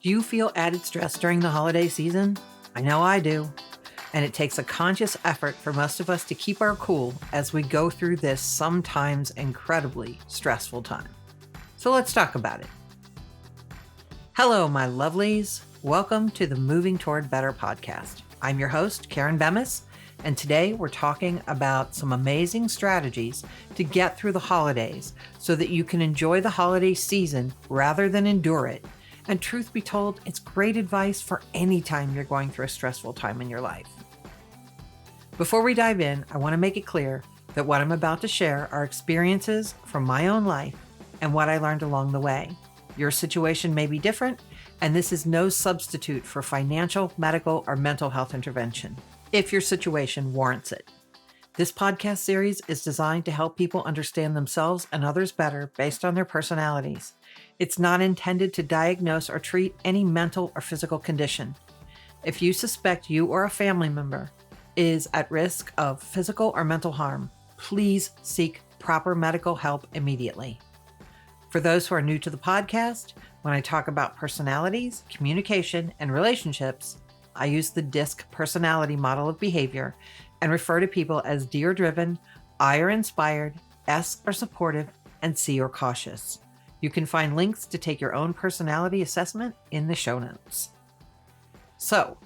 Do you feel added stress during the holiday season? I know I do. And it takes a conscious effort for most of us to keep our cool as we go through this sometimes incredibly stressful time. So let's talk about it. Hello, my lovelies. Welcome to the Moving Toward Better podcast. I'm your host, Karen Bemis, and today we're talking about some amazing strategies to get through the holidays so that you can enjoy the holiday season rather than endure it. And truth be told, it's great advice for any time you're going through a stressful time in your life. Before we dive in, I want to make it clear that what I'm about to share are experiences from my own life and what I learned along the way. Your situation may be different, and this is no substitute for financial, medical, or mental health intervention, if your situation warrants it. This podcast series is designed to help people understand themselves and others better based on their personalities. It's not intended to diagnose or treat any mental or physical condition. If you suspect you or a family member is at risk of physical or mental harm, please seek proper medical help immediately. For those who are new to the podcast, when I talk about personalities, communication, and relationships, I use the DISC personality model of behavior and refer to people as D are driven, I are inspired, S are supportive, and C are cautious. You can find links to take your own personality assessment in the show notes. So,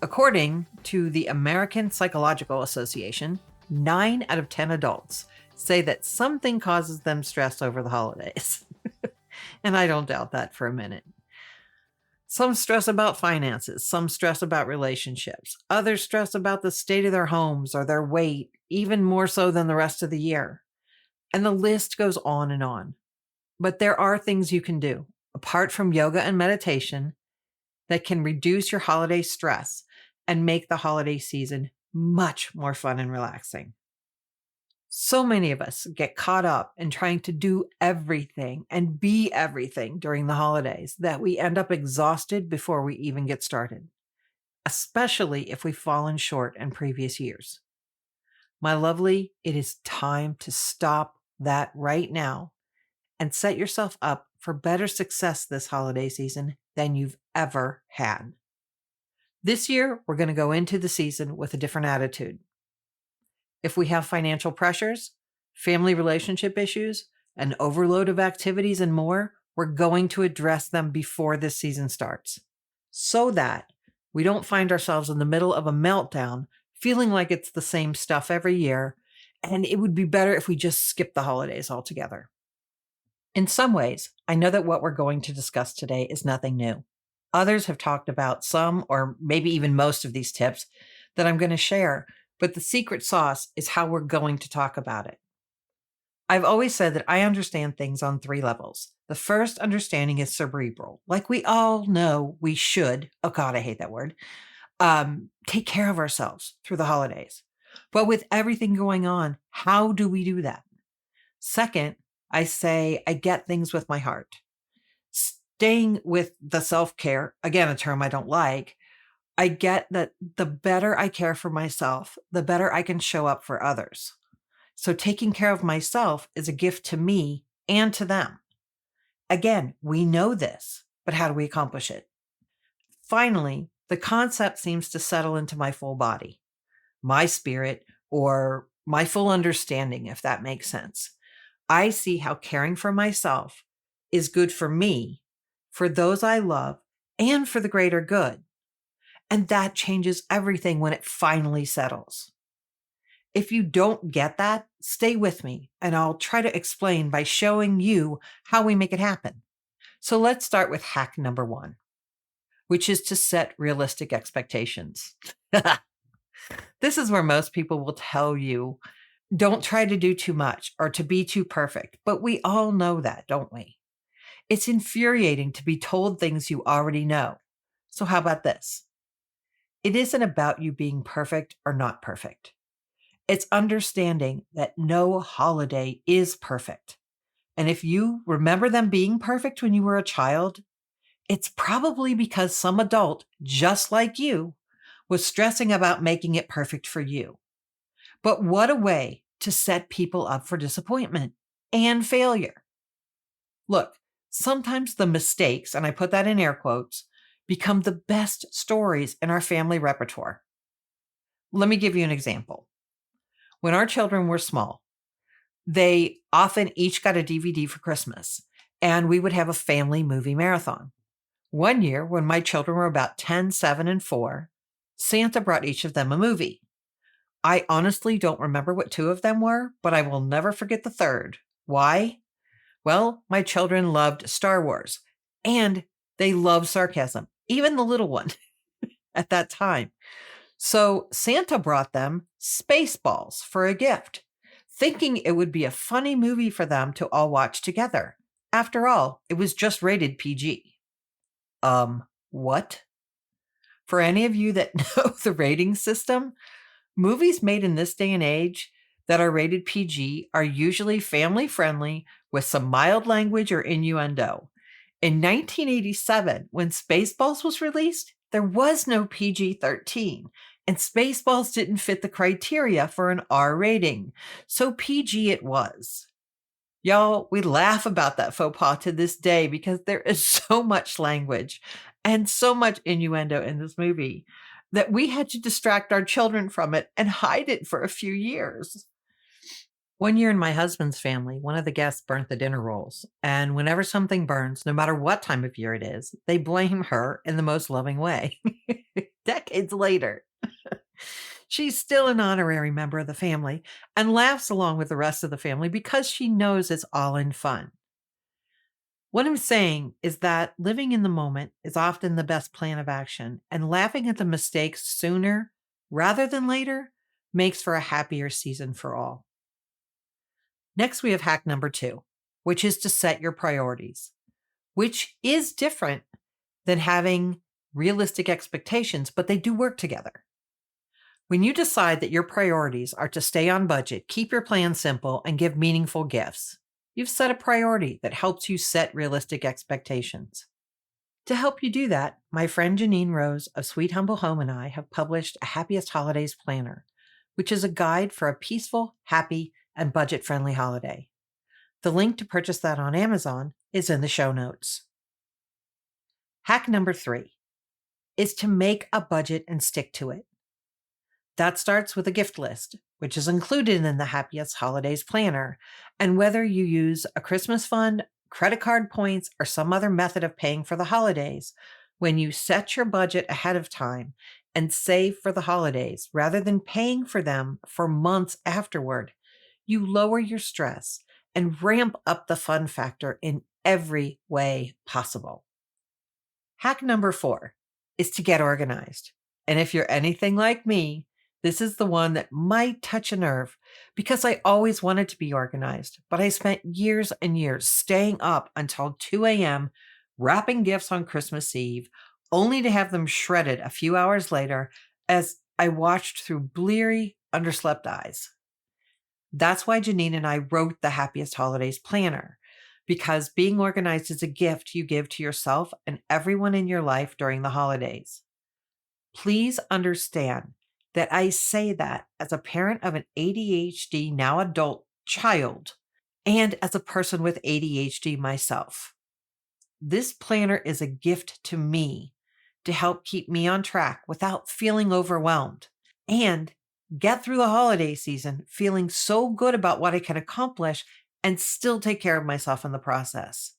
according to the American Psychological Association, 9 out of 10 adults say that something causes them stress over the holidays. And I don't doubt that for a minute. Some stress about finances, some stress about relationships, others stress about the state of their homes or their weight, even more so than the rest of the year. And the list goes on and on. But there are things you can do, apart from yoga and meditation, that can reduce your holiday stress and make the holiday season much more fun and relaxing. So many of us get caught up in trying to do everything and be everything during the holidays that we end up exhausted before we even get started, especially if we've fallen short in previous years. My lovely, it is time to stop that right now and set yourself up for better success this holiday season than you've ever had. This year, we're going to go into the season with a different attitude. If we have financial pressures, family relationship issues, an overload of activities and more, we're going to address them before this season starts so that we don't find ourselves in the middle of a meltdown feeling like it's the same stuff every year, and it would be better if we just skip the holidays altogether. In some ways, I know that what we're going to discuss today is nothing new. Others have talked about some or maybe even most of these tips that I'm going to share, but the secret sauce is how we're going to talk about it. I've always said that I understand things on 3 levels. The first understanding is cerebral. Like we all know we should, oh God, I hate that word, take care of ourselves through the holidays. But with everything going on, how do we do that? Second, I say I get things with my heart. Staying with the self-care, again, a term I don't like, I get that the better I care for myself, the better I can show up for others. So taking care of myself is a gift to me and to them. Again, we know this, but how do we accomplish it? Finally, the concept seems to settle into my full body, my spirit, or my full understanding, if that makes sense. I see how caring for myself is good for me, for those I love, and for the greater good. And that changes everything when it finally settles. If you don't get that, stay with me, and I'll try to explain by showing you how we make it happen. So let's start with hack number 1, which is to set realistic expectations. This is where most people will tell you, don't try to do too much or to be too perfect, but we all know that, don't we? It's infuriating to be told things you already know. So how about this? It isn't about you being perfect or not perfect. It's understanding that no holiday is perfect. And if you remember them being perfect when you were a child, it's probably because some adult, just like you, was stressing about making it perfect for you. But what a way to set people up for disappointment and failure. Look, Sometimes the mistakes, and I put that in air quotes, become the best stories in our family repertoire. Let me give you an example. When our children were small, they often each got a DVD for Christmas, and we would have a family movie marathon. One year, when my children were about 10, 7, and 4, Santa brought each of them a movie. I honestly don't remember what two of them were, but I will never forget the third. Why? Well, my children loved Star Wars, and they love sarcasm, even the little one at that time. So Santa brought them Spaceballs for a gift, thinking it would be a funny movie for them to all watch together. After all, it was just rated PG. What? For any of you that know the rating system, movies made in this day and age that are rated PG are usually family friendly with some mild language or innuendo. In 1987, when Spaceballs was released, there was no PG 13, and Spaceballs didn't fit the criteria for an R rating, so PG it was. Y'all, we laugh about that faux pas to this day because there is so much language and so much innuendo in this movie that we had to distract our children from it and hide it for a few years. One year in my husband's family, one of the guests burnt the dinner rolls. And whenever something burns, no matter what time of year it is, they blame her in the most loving way. Decades later, she's still an honorary member of the family and laughs along with the rest of the family because she knows it's all in fun. What I'm saying is that living in the moment is often the best plan of action, and laughing at the mistakes sooner rather than later makes for a happier season for all. Next, we have hack number 2, which is to set your priorities, which is different than having realistic expectations, but they do work together. When you decide that your priorities are to stay on budget, keep your plan simple, and give meaningful gifts, you've set a priority that helps you set realistic expectations. To help you do that, my friend Janine Rose of Sweet Humble Home and I have published a Happiest Holidays Planner, which is a guide for a peaceful, happy, and budget-friendly holiday. The link to purchase that on Amazon is in the show notes. Hack number 3 is to make a budget and stick to it. That starts with a gift list, which is included in the Happiest Holidays Planner. And whether you use a Christmas fund, credit card points, or some other method of paying for the holidays, when you set your budget ahead of time and save for the holidays rather than paying for them for months afterward, you lower your stress and ramp up the fun factor in every way possible. Hack number 4 is to get organized. And if you're anything like me, this is the one that might touch a nerve because I always wanted to be organized, but I spent years and years staying up until 2 a.m. wrapping gifts on Christmas Eve, only to have them shredded a few hours later as I watched through bleary, underslept eyes. That's why Janine and I wrote the Happiest Holidays Planner, because being organized is a gift you give to yourself and everyone in your life during the holidays. Please understand that I say that as a parent of an ADHD, now adult child, and as a person with ADHD myself. This planner is a gift to me to help keep me on track without feeling overwhelmed and get through the holiday season feeling so good about what I can accomplish and still take care of myself in the process.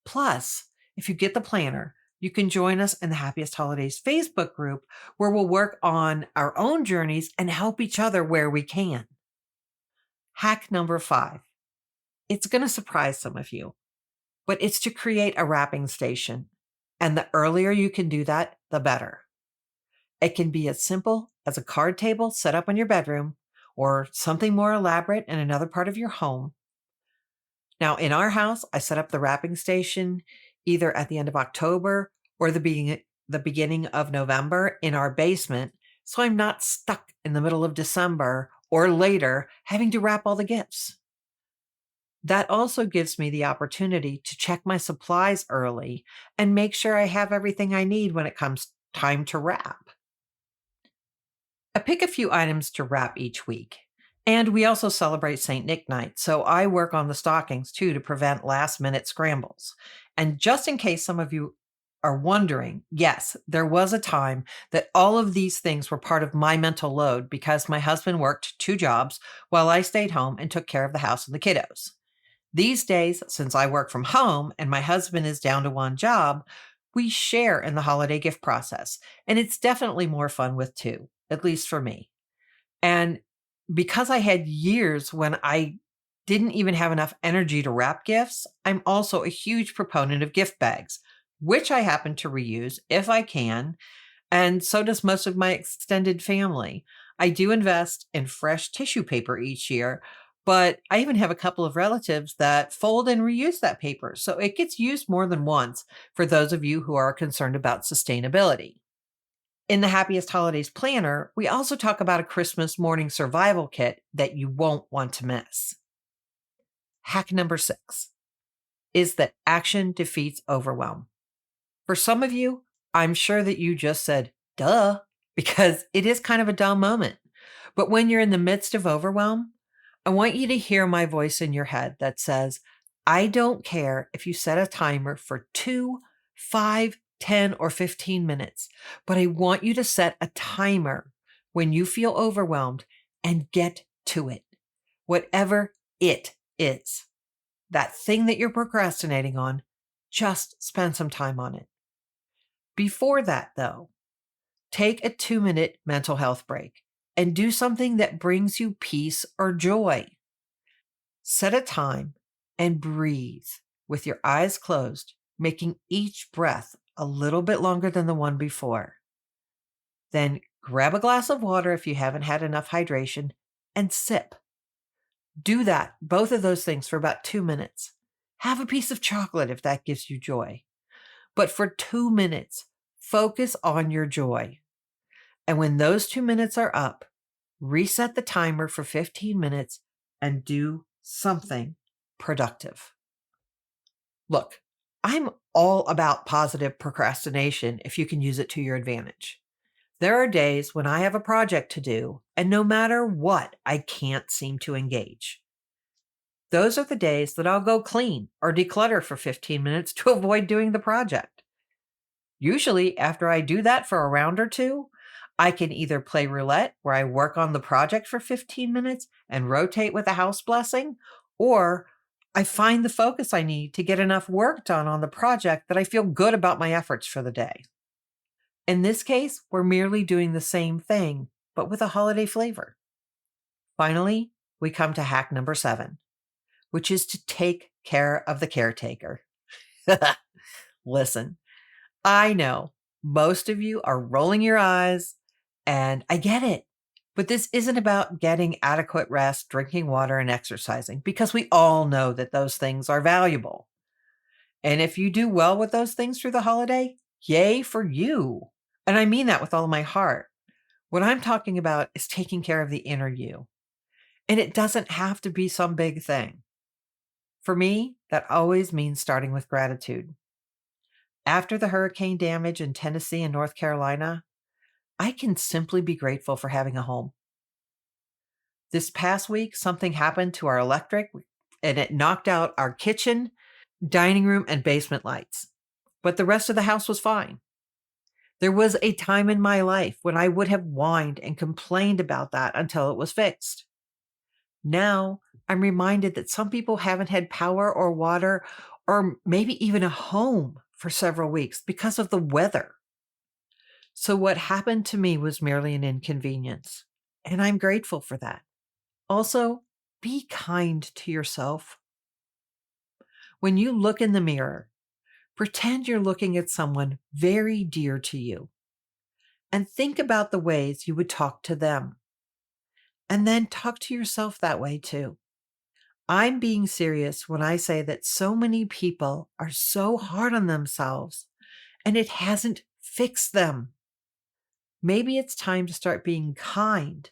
Plus, if you get the planner, you can join us in the Happiest Holidays Facebook group where we'll work on our own journeys and help each other where we can. Hack number 5. It's going to surprise some of you, but it's to create a wrapping station. And the earlier you can do that, the better. It can be as simple as a card table set up in your bedroom or something more elaborate in another part of your home. Now, in our house, I set up the wrapping station either at the end of October or the beginning of November in our basement, so I'm not stuck in the middle of December or later having to wrap all the gifts. That also gives me the opportunity to check my supplies early and make sure I have everything I need when it comes time to wrap. I pick a few items to wrap each week, And we also celebrate St. Nick Night, so I work on the stockings too to prevent last minute scrambles. And just in case some of you are wondering, yes, there was a time that all of these things were part of my mental load because my husband worked two jobs while I stayed home and took care of the house and the kiddos. These days, since I work from home and my husband is down to one job, we share in the holiday gift process. And it's definitely more fun with two, at least for me. And because I had years when I didn't even have enough energy to wrap gifts, I'm also a huge proponent of gift bags, which I happen to reuse if I can. And so does most of my extended family. I do invest in fresh tissue paper each year, but I even have a couple of relatives that fold and reuse that paper. So it gets used more than once for those of you who are concerned about sustainability. In the Happiest Holidays Planner, we also talk about a Christmas morning survival kit that you won't want to miss. Hack number 6 is that action defeats overwhelm. For some of you, I'm sure that you just said, duh, because it is kind of a dumb moment. But when you're in the midst of overwhelm, I want you to hear my voice in your head that says, I don't care if you set a timer for 2, 5, 10, or 15 minutes, but I want you to set a timer when you feel overwhelmed and get to it, whatever it is. That thing that you're procrastinating on, just spend some time on it. Before that, though, take a 2-minute mental health break and do something that brings you peace or joy. Set a time and breathe with your eyes closed, making each breath a little bit longer than the one before. Then grab a glass of water if you haven't had enough hydration and sip. Do that, both of those things, for about 2 minutes. Have a piece of chocolate if that gives you joy. But for 2 minutes, focus on your joy. And when those 2 minutes are up, reset the timer for 15 minutes and do something productive. Look, I'm all about positive procrastination if you can use it to your advantage. There are days when I have a project to do, and no matter what, I can't seem to engage. Those are the days that I'll go clean or declutter for 15 minutes to avoid doing the project. Usually, after I do that for a round or two, I can either play roulette, where I work on the project for 15 minutes and rotate with a house blessing, or I find the focus I need to get enough work done on the project that I feel good about my efforts for the day. In this case, we're merely doing the same thing, but with a holiday flavor. Finally, we come to hack number 7, which is to take care of the caretaker. Listen, I know most of you are rolling your eyes, and I get it. But this isn't about getting adequate rest, drinking water, and exercising, because we all know that those things are valuable. And if you do well with those things through the holiday, yay for you. And I mean that with all of my heart. What I'm talking about is taking care of the inner you. And it doesn't have to be some big thing. For me, that always means starting with gratitude. After the hurricane damage in Tennessee and North Carolina, I can simply be grateful for having a home. This past week, something happened to our electric and it knocked out our kitchen, dining room, and basement lights. But the rest of the house was fine. There was a time in my life when I would have whined and complained about that until it was fixed. Now I'm reminded that some people haven't had power or water or maybe even a home for several weeks because of the weather. So what happened to me was merely an inconvenience, and I'm grateful for that. Also, be kind to yourself. When you look in the mirror, pretend you're looking at someone very dear to you and think about the ways you would talk to them. And then talk to yourself that way too. I'm being serious when I say that so many people are so hard on themselves and it hasn't fixed them. Maybe it's time to start being kind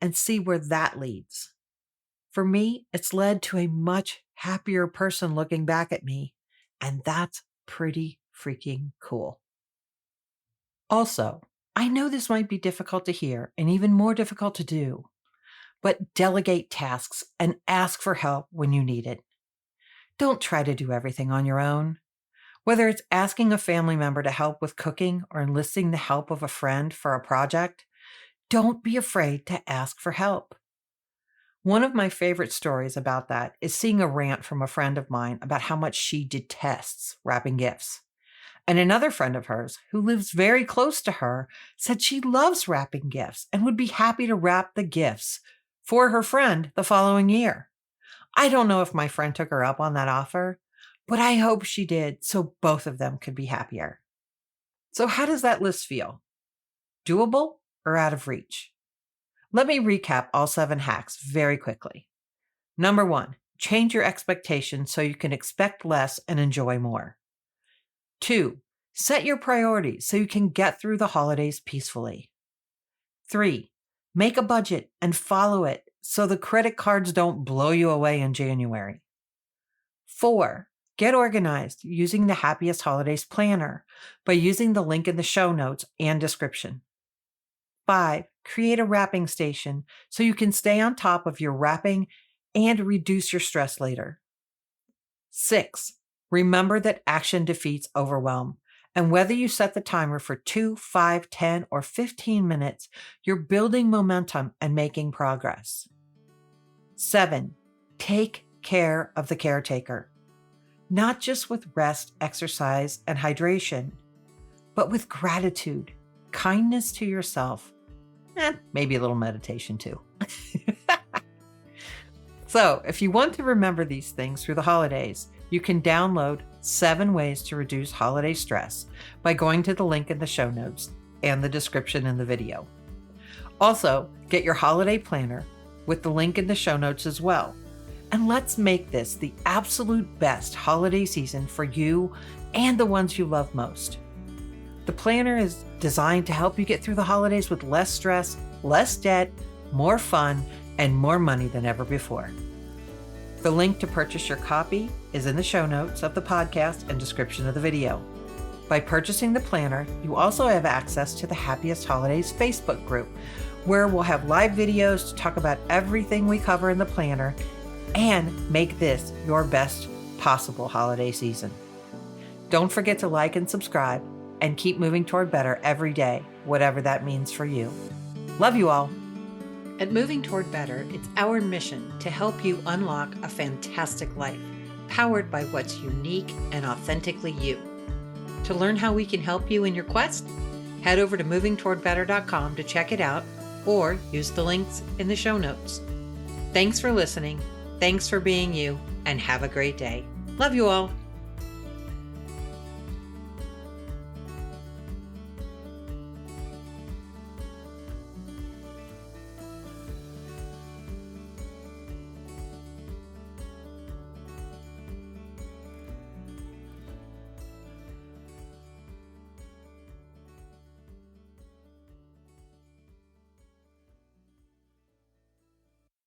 and see where that leads. For me, it's led to a much happier person looking back at me, and that's pretty freaking cool. Also, I know this might be difficult to hear and even more difficult to do, but delegate tasks and ask for help when you need it. Don't try to do everything on your own. Whether it's asking a family member to help with cooking or enlisting the help of a friend for a project, don't be afraid to ask for help. One of my favorite stories about that is seeing a rant from a friend of mine about how much she detests wrapping gifts. And another friend of hers, who lives very close to her, said she loves wrapping gifts and would be happy to wrap the gifts for her friend the following year. I don't know if my friend took her up on that offer, but I hope she did so both of them could be happier. So how does that list feel? Doable or out of reach? Let me recap all 7 hacks very quickly. Number 1, change your expectations so you can expect less and enjoy more. 2, set your priorities so you can get through the holidays peacefully. 3, make a budget and follow it so the credit cards don't blow you away in January. 4, get organized using the Happiest Holidays Planner by using the link in the show notes and description. 5, create a wrapping station so you can stay on top of your wrapping and reduce your stress later. 6, remember that action defeats overwhelm. And whether you set the timer for 2, 5, 10, or 15 minutes, you're building momentum and making progress. 7, take care of the caretaker. Not just with rest, exercise, and hydration, but with gratitude, kindness to yourself, and maybe a little meditation too. So, if you want to remember these things through the holidays, you can download 7 ways to reduce holiday stress by going to the link in the show notes and the description in the video. Also, get your holiday planner with the link in the show notes as well. And let's make this the absolute best holiday season for you and the ones you love most. The planner is designed to help you get through the holidays with less stress, less debt, more fun, and more money than ever before. The link to purchase your copy is in the show notes of the podcast and description of the video. By purchasing the planner, you also have access to the Happiest Holidays Facebook group, where we'll have live videos to talk about everything we cover in the planner and make this your best possible holiday season. Don't forget to like and subscribe and keep moving toward better every day, whatever that means for you. Love you all. At Moving Toward Better, it's our mission to help you unlock a fantastic life, powered by what's unique and authentically you. To learn how we can help you in your quest, head over to movingtowardbetter.com to check it out, or use the links in the show notes. Thanks for listening, thanks for being you, and have a great day. Love you all.